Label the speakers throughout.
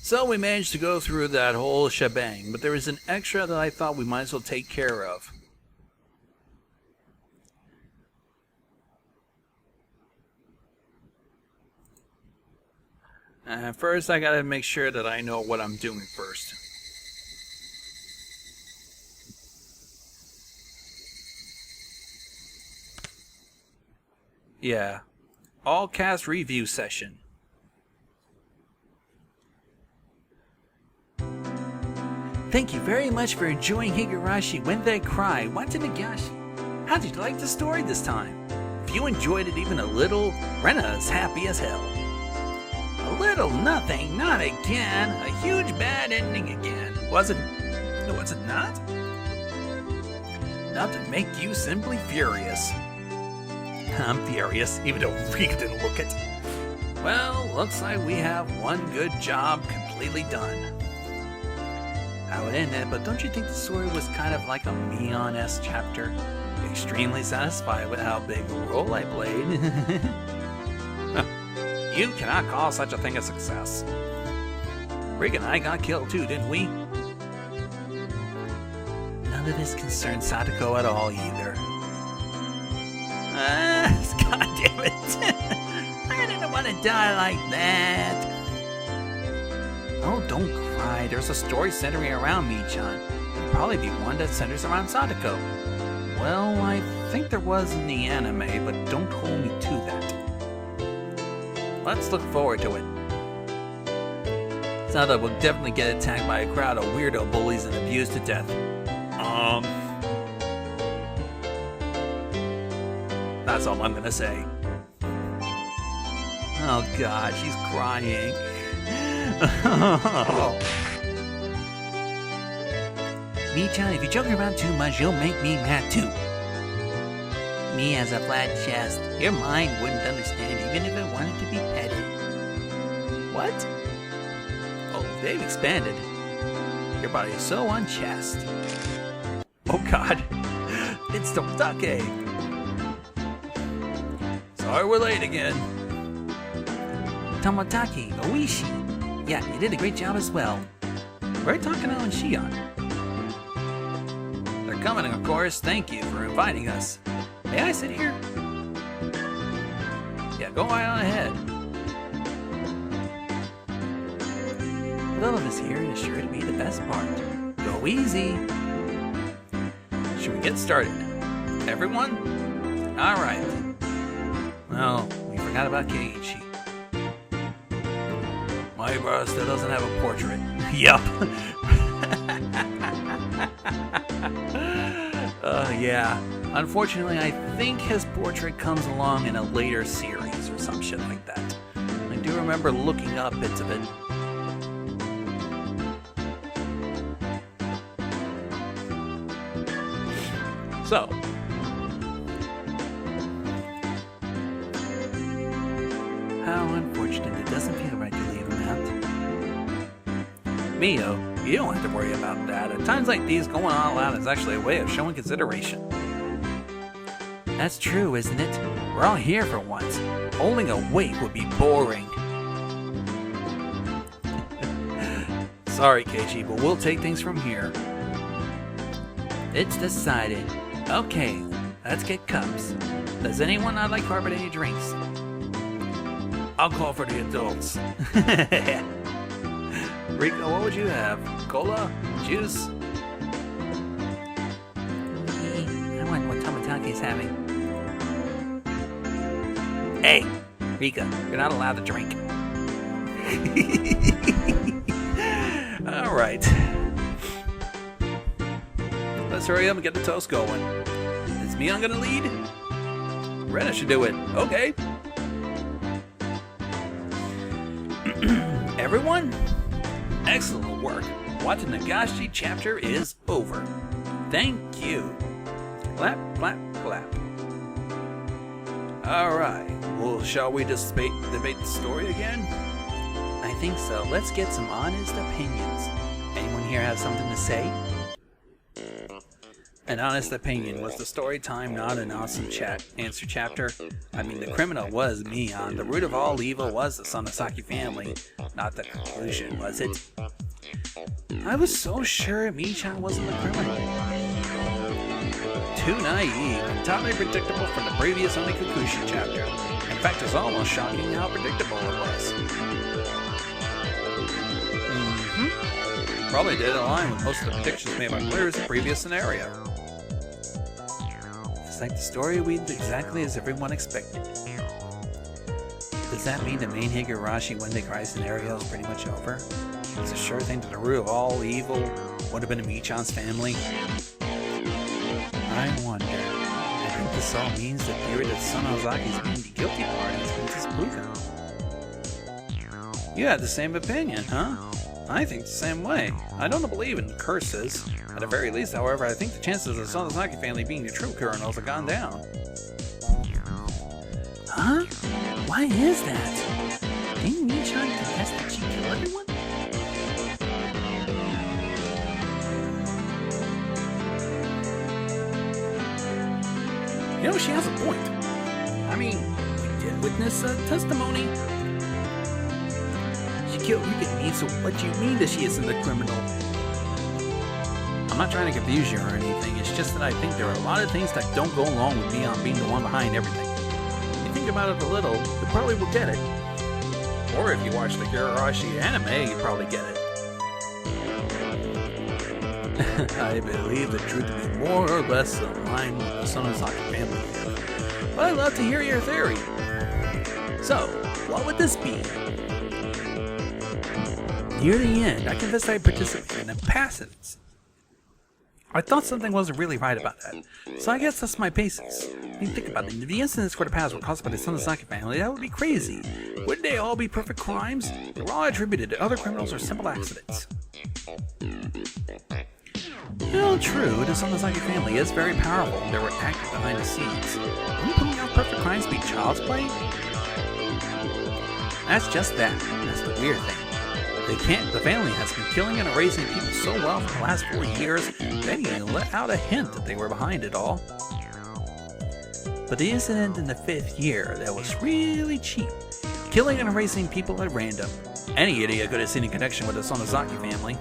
Speaker 1: So we managed to go through that whole shebang, but there was an extra that I thought we might as well take care of. First, I gotta make sure that I know what I'm doing first. Yeah, all cast review session. Thank you very much for enjoying Higurashi When They Cry, Watanagashi. How did you like the story this time? If you enjoyed it even a little, Rena's happy as hell. A little nothing, not again. A huge bad ending again. Was it not? Not to make you simply furious. I'm furious, even though Rika didn't look it. Well, looks like we have one good job completely done. I would end it, but don't you think the story was kind of like a Mion-esque chapter? Extremely satisfied with how big a role I played. You cannot call such a thing a success. Rika and I got killed too, didn't we? None of this concerns Sadako at all either. God damn it. I didn't want to die like that. Oh, don't cry. There's a story centering around me-chan. It'll probably be one that centers around Sadako. Well, I think there was in the anime, but don't hold me to that. Let's look forward to it. Sadako will definitely get attacked by a crowd of weirdo bullies and abused to death. That's all I'm gonna say. Oh god, she's crying. Me-chan, if you're joking around too much, you'll make me mad too. Me has a flat chest. Your mind wouldn't understand even if it wanted to be petted. What? Oh, they've expanded. Your body is so unchaste. Oh god. It's Tomitake. Sorry we're late again. Tomitake, Oishi. Yeah, you did a great job as well. Where are Takano and Shion? They're coming, of course. Thank you for inviting us. May I sit here? Yeah, go right on ahead. With all of us here, it is sure to be the best part. Go easy. Should we get started? Everyone? Alright. Oh, we forgot about Keiichi. My bro still doesn't have a portrait. Yup. Yeah. Unfortunately, I think his portrait comes along in a later series or some shit like that. I do remember looking up bits of it. So, how unfortunate it doesn't feel right to leave him out. Mio, you don't have to worry about that. At times like these, going all out is actually a way of showing consideration. That's true, isn't it? We're all here for once. Holding a wake would be boring. Sorry, Keiichi, but we'll take things from here. It's decided. Okay, let's get cups. Does anyone not like carbonated drinks? I'll call for the adults. Rico, what would you have? Cola? Juice? I want what Tomitake's having. Hey, Rika, you're not allowed to drink. Alright. Let's hurry up and get the toast going. Is Mion gonna lead? Rena should do it. Okay. Everyone? Excellent work. Watanagashi chapter is over. Thank you. Clap, clap, clap. Alright. Well, shall we debate the story again? I think so. Let's get some honest opinions. Anyone here have something to say? An honest opinion, was the story time not an awesome answer chapter? I mean, the criminal was Mion. The root of all evil was the Sonosaki family. Not the conclusion, was it? I was so sure Mi-chan wasn't the criminal. Too naive, entirely predictable from the previous Onikakushi chapter. In fact, it's almost shocking how predictable it was. Probably did align with most of the predictions made by players in the previous scenario. It's like the story went exactly as everyone expected. Does that mean the main Higurashi when they cry scenario is pretty much over? It's a sure thing that the root of all evil would have been Mi-chan's family? I wonder. I think this all means the theory that Sonozaki's being the guilty party has been disproven. You had the same opinion, huh? I think the same way. I don't believe in curses. At the very least, however, I think the chances of the Sonosaki family being the true criminals have gone down. Huh? Why is that? Didn't Mi-chan confess that she killed everyone? You know, she has a point. I mean, we did witness a testimony. She killed Rika, so what do you mean that she isn't the criminal? I'm not trying to confuse you or anything, it's just that I think there are a lot of things that don't go along with Mion being the one behind everything. If you think about it a little, you probably will get it. Or if you watch the Higurashi anime, you probably get it. I believe the truth to be more or less aligned with the Sonosaki family theory. But I'd love to hear your theory. So, what would this be? Near the end, I confessed I participated in a passive. I thought something wasn't really right about that, so I guess that's my basis. I mean, think about it. If the incidents for the past were caused by the Sonosaki family, that would be crazy. Wouldn't they all be perfect crimes? They were all attributed to other criminals or simple accidents. Well, true, the Sonosaki family is very powerful and they were active behind the scenes. Wouldn't putting out perfect crimes be child's play? That's just that. That's the weird thing. The family has been killing and erasing people so well for the last 4 years, they didn't even let out a hint that they were behind it all. But the incident in the 5th year, that was really cheap. Killing and erasing people at random. Any idiot could have seen a connection with the Sonosaki family.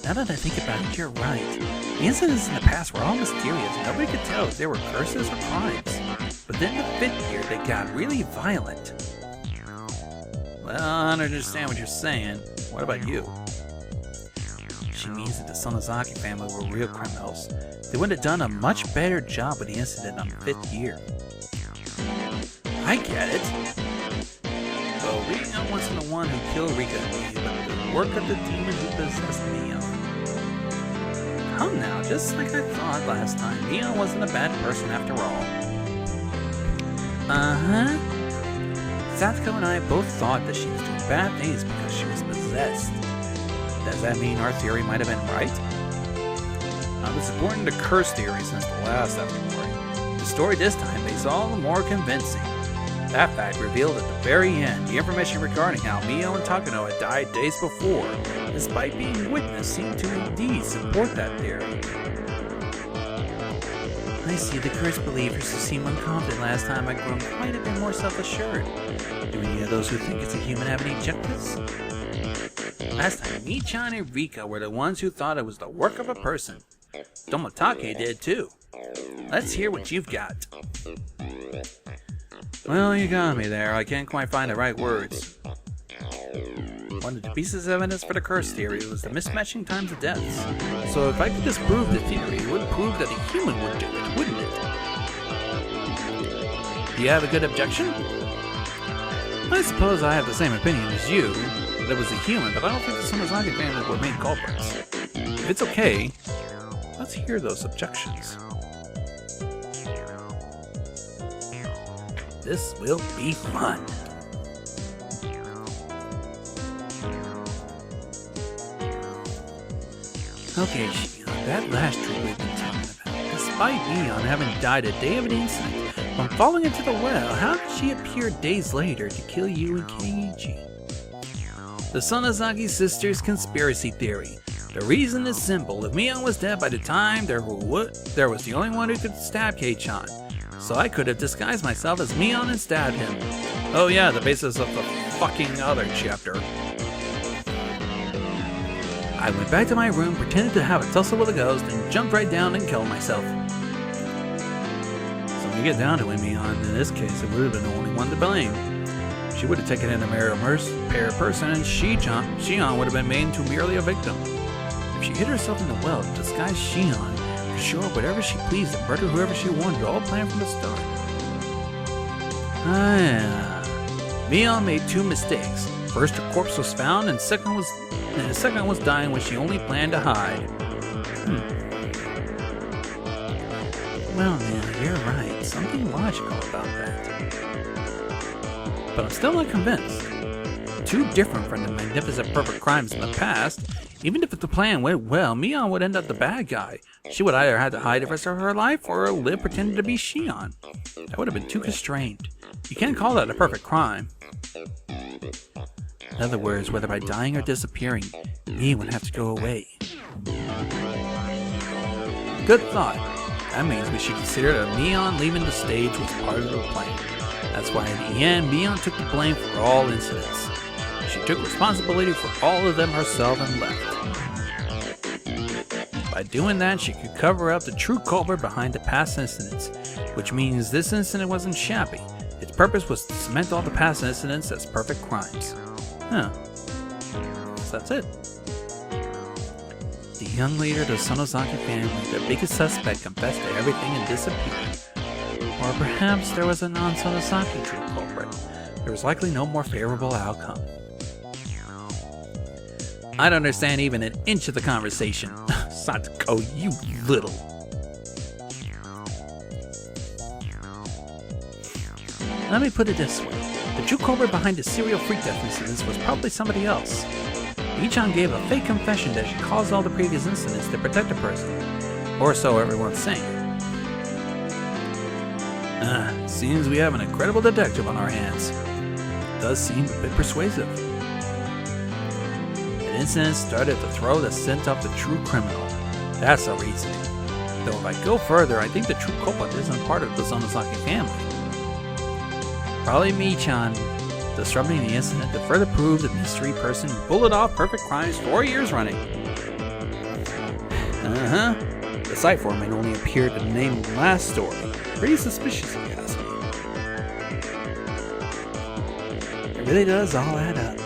Speaker 1: Now that I think about it, you're right. The incidents in the past were all mysterious. Nobody could tell if they were curses or crimes. But then the 5th year, they got really violent. Well, I don't understand what you're saying. What about you? She means that the Sonosaki family were real criminals. They would have done a much better job with the incident on the 5th year. I get it. Well, Rika wasn't the one who killed Rika and me, but the work of the demon who possessed Mio. Come now, just like I thought last time, Mio wasn't a bad person after all. Uh-huh. Satsuko and I both thought that she was doing bad things because she was possessed. Does that mean our theory might have been right? I was supporting the curse theory since the last Afterparty. The story this time makes all the more convincing. That fact revealed at the very end the information regarding how Mio and Takano had died days before, despite being witnessed, seemed to indeed support that theory. I see the cursed believers who seemed unconfident last time had grown quite a bit more self-assured. Do any of those who think it's a human have any objectives? Last time, Mi-chan and Rika were the ones who thought it was the work of a person. Tomotake did too. Let's hear what you've got. Well, you got me there. I can't quite find the right words. One of the pieces of evidence for the curse theory was the mismatching times of deaths. So if I could disprove the theory, it would prove that a human would do it, wouldn't it? Do you have a good objection? I suppose I have the same opinion as you, that it was a human, but I don't think the Sonosaki family were main culprits. If it's okay, let's hear those objections. This will be fun. Okay, Shion, that last trick we've been talking about. Despite Mion having died a day of an incident from falling into the well, how did she appear days later to kill you and Keiichi? The Sonosaki sisters' conspiracy theory.
Speaker 2: The reason is simple. If Mion was dead by the time there was the only one who could stab Kei-chan. So I could have disguised myself as Mion and stabbed him. Oh yeah, the basis of the fucking other chapter. I went back to my room, pretended to have a tussle with a ghost, and jumped right down and killed myself. So when you get down to it, Mion, in this case, it would have been the only one to blame. She would have taken in a mere person, and Shion would have been made into merely a victim. If she hid herself in the well to disguise Shion, to show up whatever she pleased and murder whoever she wanted, all planned from the start. Mion made two mistakes. First, her corpse was found, and the second was dying when she only planned to hide. Well, man, you're right. Something logical about that. But I'm still not convinced. Too different from the magnificent perfect crimes in the past. Even if the plan went well, Mion would end up the bad guy. She would either have to hide the rest of her life or live pretending to be Shion. That would have been too constrained. You can't call that a perfect crime. In other words, whether by dying or disappearing, Mion would have to go away. Good thought. That means we should consider that Mion leaving the stage was part of the plan. That's why in the end, Mion took the blame for all incidents. She took responsibility for all of them herself and left. By doing that, she could cover up the true culprit behind the past incidents, which means this incident wasn't shabby. Its purpose was to cement all the past incidents as perfect crimes. So that's it. The young leader of the Sonozaki family, their biggest suspect, confessed to everything and disappeared. Or perhaps there was a non-Sonozaki true culprit. There was likely no more favorable outcome. I don't understand even an inch of the conversation. Satoko, you little. Let me put it this way. The true culprit behind the serial freak death incidents was probably somebody else. Ichan gave a fake confession that she caused all the previous incidents to protect a person. Or so everyone's saying. Seems we have an incredible detective on our hands. It does seem a bit persuasive. An incident started at the throw that sent up the true criminal. That's the reasoning. Though if I go further, I think the true culprit isn't part of the Sonozaki family. Probably Michan, disrupting the incident to further prove the mystery person who pulled it off perfect crimes 4 years running. The site for him only appeared in the name of the last story. Pretty suspicious, if you ask me. It really does all add up.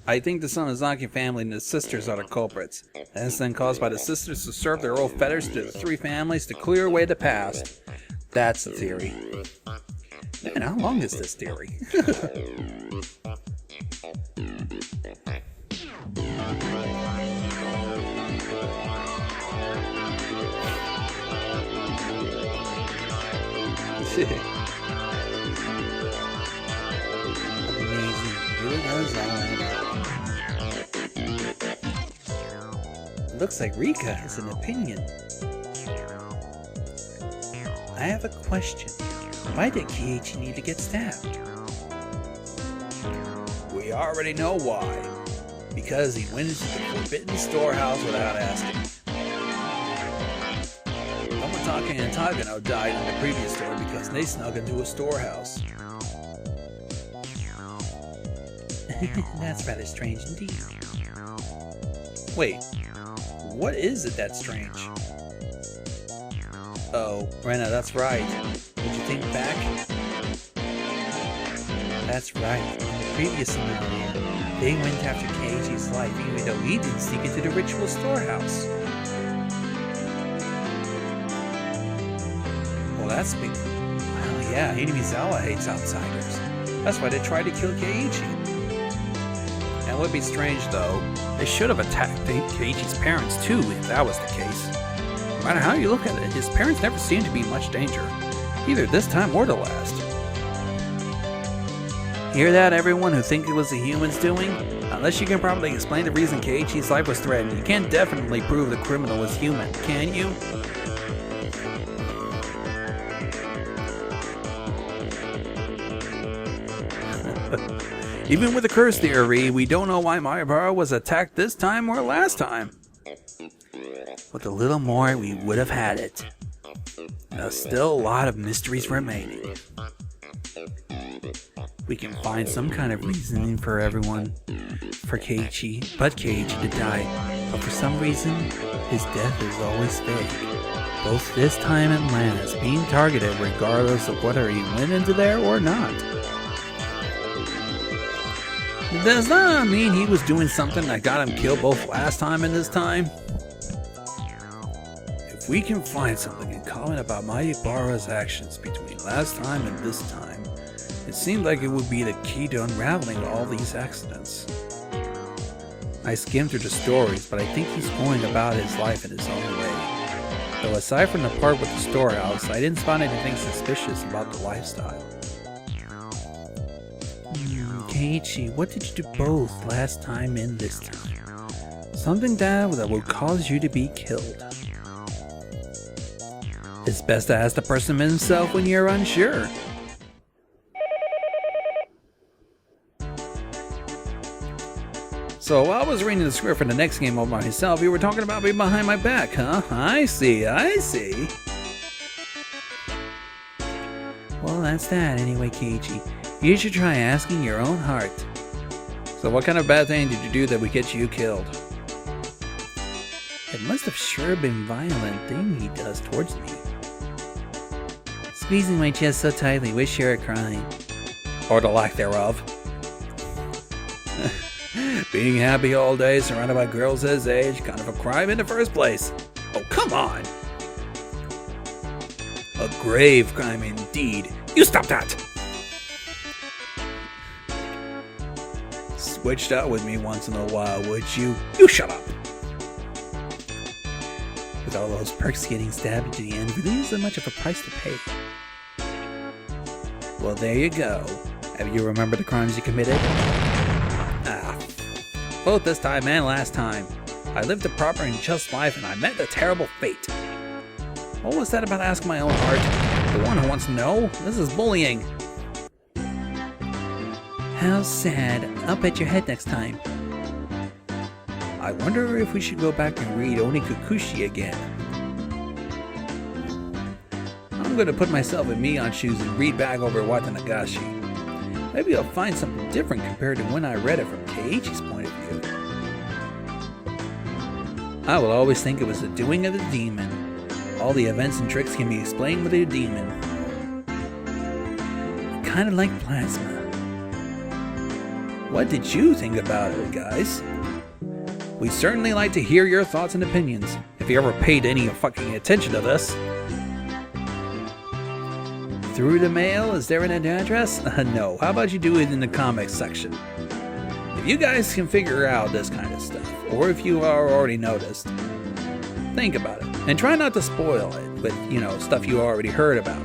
Speaker 2: I think the Sonozaki family and the sisters are the culprits. The incident caused by the sisters to serve their old fetters to the three families to clear away the past. That's the theory. Man, how long is this theory? Amazing. Really does all add up. Looks like Rika has an opinion. I have a question. Why did Keiichi need to get stabbed? We already know why. Because he went into the forbidden storehouse without asking. Tomootake and Tagano died in the previous story because they snuck into a storehouse. That's rather strange indeed. Wait, what is it that's strange? Oh, Rena, that's right. Would you think back? That's right. In the previous scenario, they went after Keiichi's life even though he didn't sneak into the ritual storehouse. Well, that's big. Well, yeah, Hinamizawa hates outsiders. That's why they tried to kill Keiichi. That would be strange, though. They should have attacked Keiichi's parents, too, if that was the case. No matter how you look at it, his parents never seemed to be in much danger. Either this time or the last. Hear that, everyone who think it was the humans doing? Unless you can probably explain the reason Keiichi's life was threatened, you can't definitely prove the criminal was human, can you? Even with the curse theory, we don't know why Mayabara was attacked this time or last time.
Speaker 1: With a little more, we would have had it.
Speaker 2: There's still a lot of mysteries remaining.
Speaker 1: We can find some kind of reasoning for everyone, for Keiichi to die, but for some reason, his death is always fake. Both this time and last, being targeted regardless of whether he went into there or not.
Speaker 2: Does that mean he was doing something that got him killed both last time and this time? If we can find something in common about Mayabara's actions between last time and this time, it seemed like it would be the key to unraveling all these accidents. I skimmed through the stories, but I think he's going about his life in his own way. Though aside from the part with the storehouse, I didn't spot anything suspicious about the lifestyle.
Speaker 1: Keiichi, what did you do both last time and this time? Something that would cause you to be killed.
Speaker 2: It's best to ask the person himself when you're unsure. So while I was reading the script for the next game all by myself, you were talking about me behind my back, huh? I see.
Speaker 1: Well, that's that anyway, Keiichi. You should try asking your own heart.
Speaker 2: So what kind of bad thing did you do that would get you killed?
Speaker 1: It must have sure been a violent thing he does towards me. Squeezing my chest so tightly, wish you were crying.
Speaker 2: Or the lack thereof. Being happy all day, surrounded by girls his age, kind of a crime in the first place. Oh, come on! A grave crime indeed. You stop that! Switched out with me once in a while, would you? You shut up!
Speaker 1: With all those perks getting stabbed to the end, really isn't much of a price to pay.
Speaker 2: Well, there you go. Have you remembered the crimes you committed? Both this time and last time. I lived a proper and just life and I met a terrible fate. What was that about asking my own heart? The one who wants to know? This is bullying.
Speaker 1: How sad. I'll bet your head next time.
Speaker 2: I wonder if we should go back and read Onikukushi again. I'm gonna put myself in Mion's shoes and read back over Watanagashi. Maybe I'll find something different compared to when I read it from Keiichi's point of view. I will always think it was the doing of the demon. All the events and tricks can be explained with a demon.
Speaker 1: Kind of like plasma.
Speaker 2: What did you think about it, guys? We certainly like to hear your thoughts and opinions, if you ever paid any fucking attention to this. Through the mail? Is there an address? No. How about you do it in the comics section? If you guys can figure out this kind of stuff, or if you are already noticed, think about it. And try not to spoil it with, stuff you already heard about.